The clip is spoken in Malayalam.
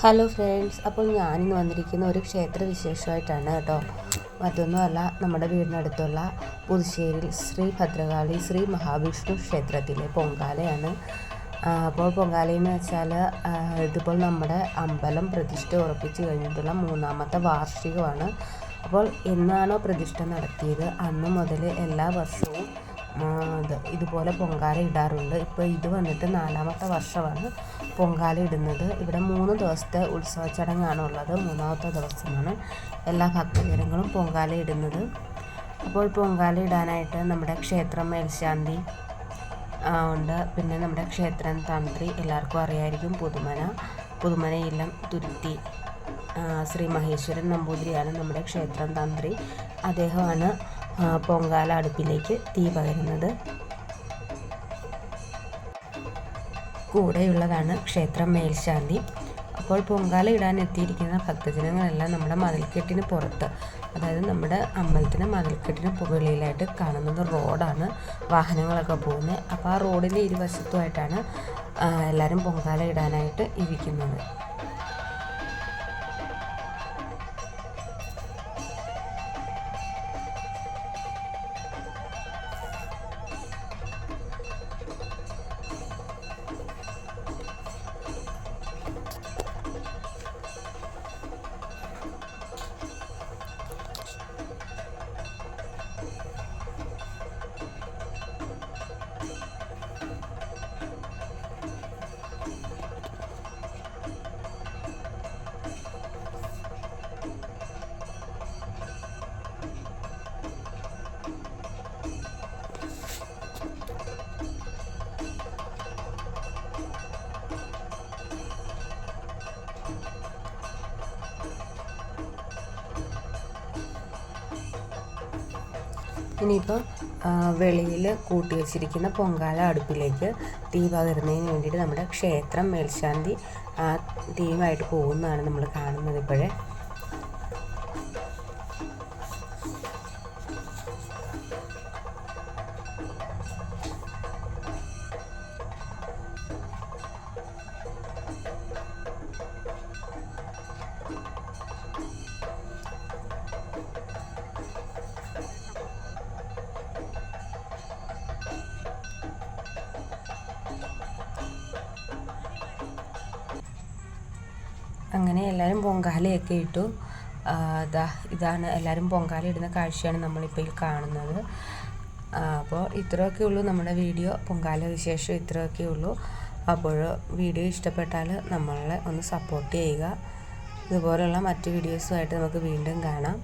ഹലോ ഫ്രണ്ട്സ്, അപ്പോൾ ഞാനിന്ന് വന്നിരിക്കുന്ന ഒരു ക്ഷേത്ര വിശേഷമായിട്ടാണ് കേട്ടോ. മറ്റൊന്നുമല്ല, നമ്മുടെ വീടിനടുത്തുള്ള പുതുശ്ശേരിയിൽ ശ്രീ ഭദ്രകാളി ശ്രീ മഹാവിഷ്ണു ക്ഷേത്രത്തിലെ പൊങ്കാലയാണ്. അപ്പോൾ പൊങ്കാലയെന്ന് വെച്ചാൽ ഇതിപ്പോൾ നമ്മുടെ അമ്പലം പ്രതിഷ്ഠ ഉറപ്പിച്ച് കഴിഞ്ഞിട്ടുള്ള 3ാമത്തെ വാർഷികമാണ്. അപ്പോൾ എന്നാണോ പ്രതിഷ്ഠ നടത്തിയത് അന്ന് മുതൽ എല്ലാ വർഷവും ഇതുപോലെ പൊങ്കാല ഇടാറുണ്ട്. ഇപ്പോൾ ഇത് വന്നിട്ട് 4ാമത്തെ വർഷമാണ് പൊങ്കാല ഇടുന്നത്. ഇവിടെ 3 ദിവസത്തെ ഉത്സവ ചടങ്ങാണ് ഉള്ളത്. 3ാമത്തെ ദിവസമാണ് എല്ലാ ഭക്തജനങ്ങളും പൊങ്കാല ഇടുന്നത്. അപ്പോൾ പൊങ്കാല ഇടാനായിട്ട് നമ്മുടെ ക്ഷേത്രം മേൽശാന്തി ഉണ്ട്. പിന്നെ നമ്മുടെ ക്ഷേത്രം തന്ത്രി എല്ലാവർക്കും അറിയായിരിക്കും, പുതുമന ഇല്ലം തുരുത്തി ശ്രീ മഹേശ്വരൻ നമ്പൂതിരിയാണ് നമ്മുടെ ക്ഷേത്രം തന്ത്രി. അദ്ദേഹമാണ് പൊങ്കാല അടുപ്പിലേക്ക് തീ പകരുന്നത്. കൂടെയുള്ളതാണ് ക്ഷേത്രം മേൽശാന്തി. അപ്പോൾ പൊങ്കാല ഇടാൻ എത്തിയിരിക്കുന്ന ഭക്തജനങ്ങളെല്ലാം നമ്മുടെ മതിൽക്കെട്ടിന് പുറത്ത്, അതായത് നമ്മുടെ അമ്പലത്തിന് മതിൽക്കെട്ടിന് വെളിയിലായിട്ട് കാണുന്നത് റോഡാണ്, വാഹനങ്ങളൊക്കെ പോകുന്നത്. അപ്പോൾ ആ റോഡിൻ്റെ ഇരുവശത്തുമായിട്ടാണ് എല്ലാവരും പൊങ്കാല ഇടാനായിട്ട് ഇരിക്കുന്നത്. ഇനിയിപ്പോൾ വെളിയിൽ കൂട്ടി വെച്ചിരിക്കുന്ന പൊങ്കാല അടുപ്പിലേക്ക് തീ പകരുന്നതിന് വേണ്ടിയിട്ട് നമ്മുടെ ക്ഷേത്രം മേൽശാന്തി തീയുമായിട്ട് പോകുന്നതാണ് നമ്മൾ കാണുന്നത് ഇപ്പോഴേ. അങ്ങനെ എല്ലാവരും പൊങ്കാലയൊക്കെ ഇട്ടു. ഇതാണ് എല്ലാവരും പൊങ്കാല ഇടുന്ന കാഴ്ചയാണ് നമ്മളിപ്പോൾ ഈ കാണുന്നത്. അപ്പോൾ ഇത്രയൊക്കെ ഉള്ളൂ നമ്മുടെ വീഡിയോ. പൊങ്കാല വിശേഷം ഇത്രയൊക്കെ ഉള്ളൂ. അപ്പോൾ വീഡിയോ ഇഷ്ടപ്പെട്ടാൽ നമ്മളെ ഒന്ന് സപ്പോർട്ട് ചെയ്യുക. ഇതുപോലുള്ള മറ്റു വീഡിയോസുമായിട്ട് നമുക്ക് വീണ്ടും കാണാം.